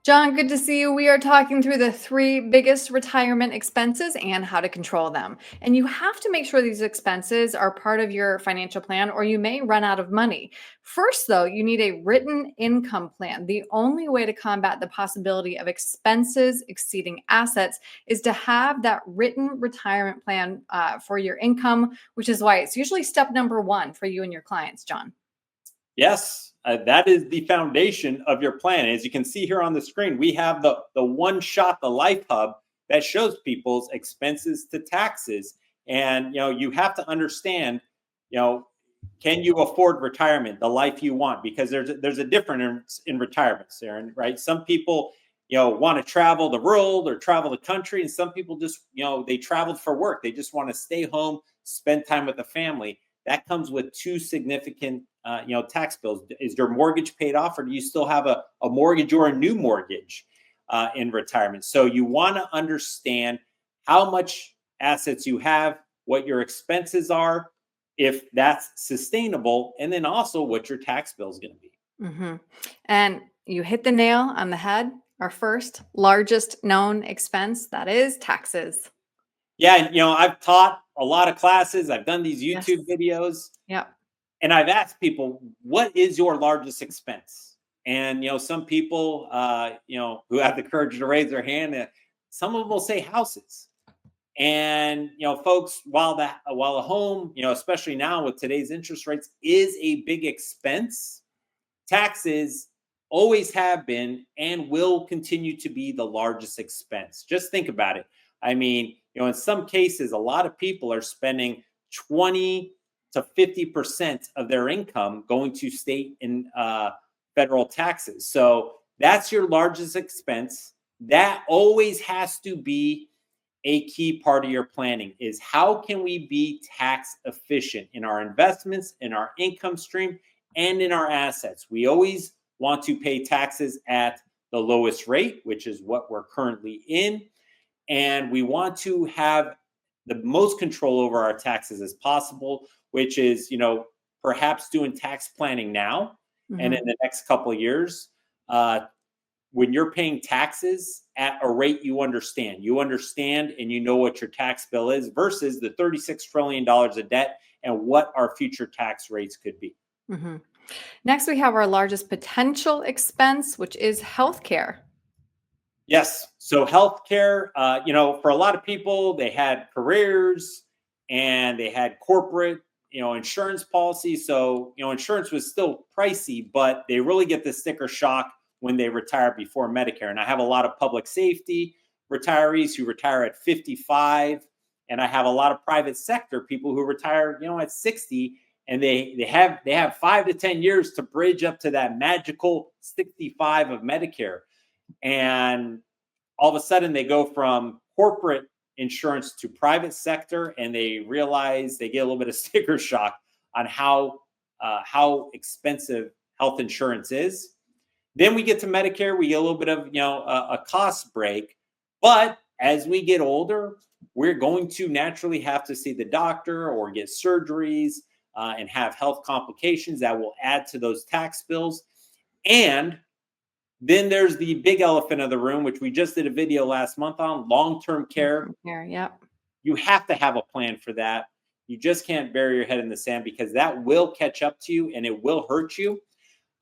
John, good to see you. We are talking through the three biggest retirement expenses and how to control them. And you have to make sure these expenses are part of your financial plan or you may run out of money. First, though, you need a written income plan. The only way to combat the possibility of expenses exceeding assets is to have that written retirement plan for your income, which is why it's usually step number one for you and your clients, John. Yes, that is the foundation of your plan. As you can see here on the screen, we have the one shot, the Life Hub that shows people's expenses to taxes. And you have to understand, you know, can you afford retirement, the life you want? Because there's a difference in retirement, Sarah, right? Some people, want to travel the world or travel the country, and some people just, they traveled for work. They just want to stay home, spend time with the family. That comes with two significant tax bills. Is your mortgage paid off, or do you still have a mortgage or a new mortgage in retirement? So you want to understand how much assets you have, what your expenses are, if that's sustainable, and then also what your tax bill is going to be. And you hit the nail on the head. Our first largest known expense, that is taxes. Yeah, and I've taught a lot of classes. I've done these Yes. YouTube videos, Yep. and I've asked people, "What is your largest expense?" And some people, who have the courage to raise their hand, some of them will say houses. And folks, while a home, especially now with today's interest rates, is a big expense, taxes always have been and will continue to be the largest expense. Just think about it. I mean, in some cases, a lot of people are spending 20 to 50% of their income going to state and federal taxes. So that's your largest expense. That always has to be a key part of your planning, is how can we be tax efficient in our investments, in our income stream, and in our assets. We always want to pay taxes at the lowest rate, which is what we're currently in. And we want to have the most control over our taxes as possible, which is, perhaps doing tax planning now and in the next couple of years. When you're paying taxes at a rate you understand and you know what your tax bill is versus the $36 trillion of debt and what our future tax rates could be. Next, we have our largest potential expense, which is healthcare. Yes. So healthcare, for a lot of people, they had careers and they had corporate, insurance policies. So, insurance was still pricey, but they really get the sticker shock when they retire before Medicare. And I have a lot of public safety retirees who retire at 55. And I have a lot of private sector people who retire, at 60. And they have 5 to 10 years to bridge up to that magical 65 of Medicare. And all of a sudden they go from corporate insurance to private sector, and they realize they get a little bit of sticker shock on how expensive health insurance is. Then we get to Medicare, we get a little bit of a cost break. But as we get older, we're going to naturally have to see the doctor or get surgeries and have health complications that will add to those tax bills. And then there's the big elephant of the room, which we just did a video last month on, long-term care. Yep. You have to have a plan for that. You just can't bury your head in the sand because that will catch up to you and it will hurt you.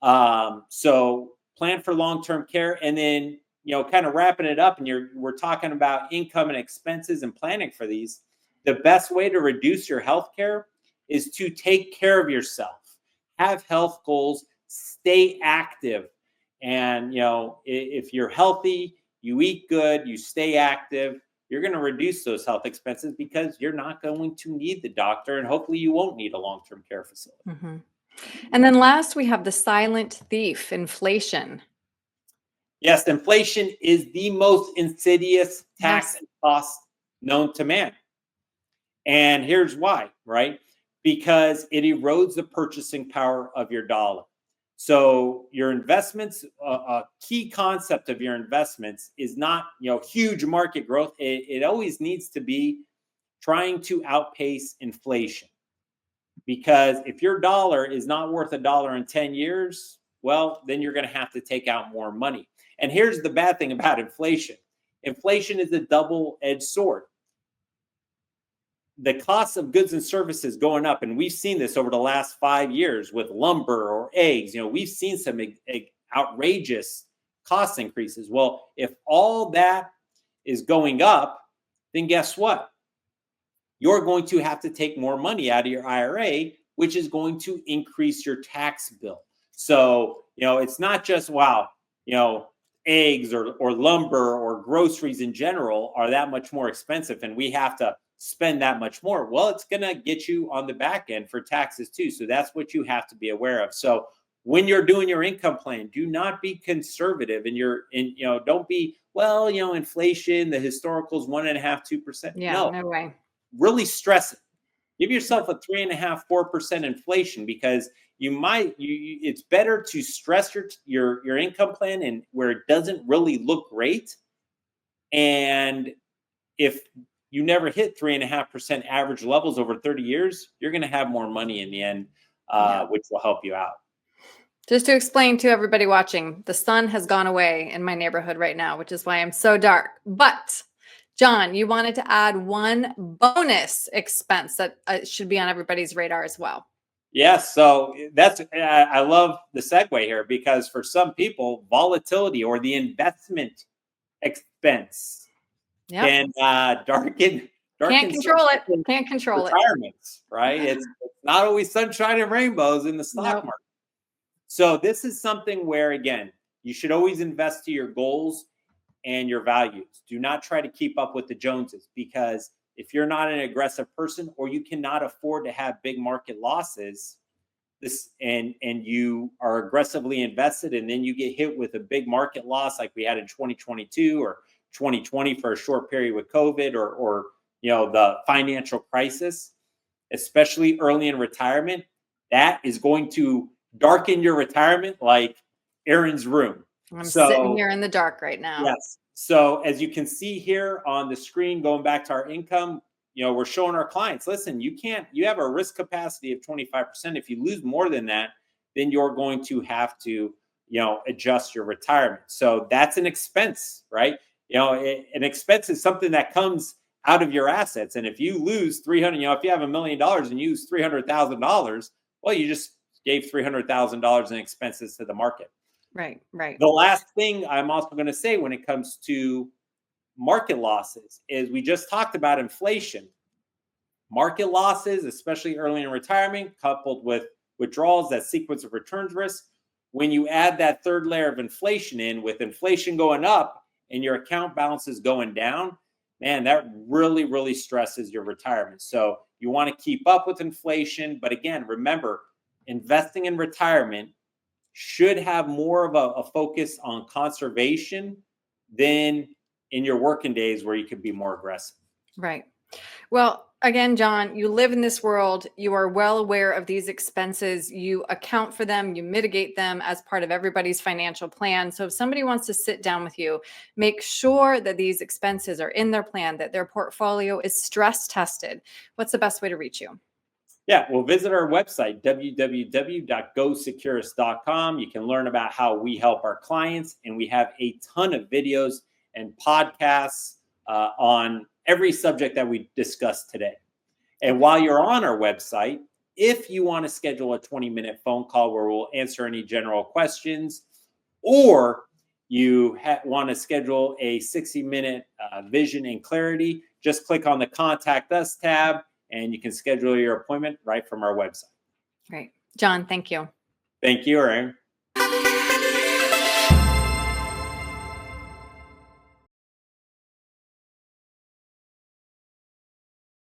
So plan for long-term care, and then, kind of wrapping it up, and we're talking about income and expenses and planning for these. The best way to reduce your health care is to take care of yourself, have health goals, stay active. And, if you're healthy, you eat good, you stay active, you're going to reduce those health expenses because you're not going to need the doctor, and hopefully you won't need a long-term care facility. And then last, we have the silent thief, inflation. Yes, inflation is the most insidious tax cost known to man. And here's why, right? Because it erodes the purchasing power of your dollar. So your investments, a key concept of your investments is not, huge market growth. It always needs to be trying to outpace inflation. Because if your dollar is not worth $1 in 10 years, well, then you're going to have to take out more money. And here's the bad thing about inflation. Inflation is a double-edged sword. The cost of goods and services going up, and we've seen this over the last 5 years with lumber or eggs. We've seen some outrageous cost increases. Well, if all that is going up, then guess what? You're going to have to take more money out of your IRA, which is going to increase your tax bill. So, it's not just, wow, eggs or lumber or groceries in general are that much more expensive and we have to spend that much more. Well, it's going to get you on the back end for taxes too. So that's what you have to be aware of. So when you're doing your income plan, do not be conservative and don't be, inflation, the historical's 1.5%, 2%. Yeah, no way. Really stress it. Give yourself a 3.5%, 4% inflation because it's better to stress your income plan and where it doesn't really look great. And if you never hit 3.5% average levels over 30 years, you're going to have more money in the end, which will help you out. Just to explain to everybody watching, the sun has gone away in my neighborhood right now, which is why I'm so dark. But John, you wanted to add one bonus expense that should be on everybody's radar as well. Yes. So I love the segue here because for some people, volatility or the investment expense can darken. Can't control it. Can't control retirements, right? It's not always sunshine and rainbows in the stock market. So this is something where, again, you should always invest to your goals and your values. Do not try to keep up with the Joneses because if you're not an aggressive person or you cannot afford to have big market losses, and you are aggressively invested and then you get hit with a big market loss like we had in 2022 or 2020 for a short period with COVID or the financial crisis, especially early in retirement, that is going to darken your retirement like Aaron's room. I'm sitting here in the dark right now. Yes. So as you can see here on the screen, going back to our income, we're showing our clients, listen, you have a risk capacity of 25%. If you lose more than that, then you're going to have to, adjust your retirement. So that's an expense, right? An expense is something that comes out of your assets. And if you lose if you have $1 million and you use $300,000, well, you just gave $300,000 in expenses to the market. Right. The last thing I'm also going to say when it comes to market losses is we just talked about inflation. Market losses, especially early in retirement, coupled with withdrawals, that sequence of returns risk. When you add that third layer of inflation in, with inflation going up and your account balance is going down, man, that really, really stresses your retirement. So you want to keep up with inflation. But again, remember, investing in retirement should have more of a focus on conservation than in your working days where you could be more aggressive. Right. Well, again, John, you live in this world. You are well aware of these expenses. You account for them. You mitigate them as part of everybody's financial plan. So if somebody wants to sit down with you, make sure that these expenses are in their plan, that their portfolio is stress tested. What's the best way to reach you? Yeah, well, visit our website, www.gosecurus.com. You can learn about how we help our clients, and we have a ton of videos and podcasts on every subject that we discussed today. And while you're on our website, if you want to schedule a 20-minute phone call where we'll answer any general questions, or you want to schedule a 60-minute vision and clarity, just click on the Contact Us tab, and you can schedule your appointment right from our website. Great. John, thank you. Thank you, Erin.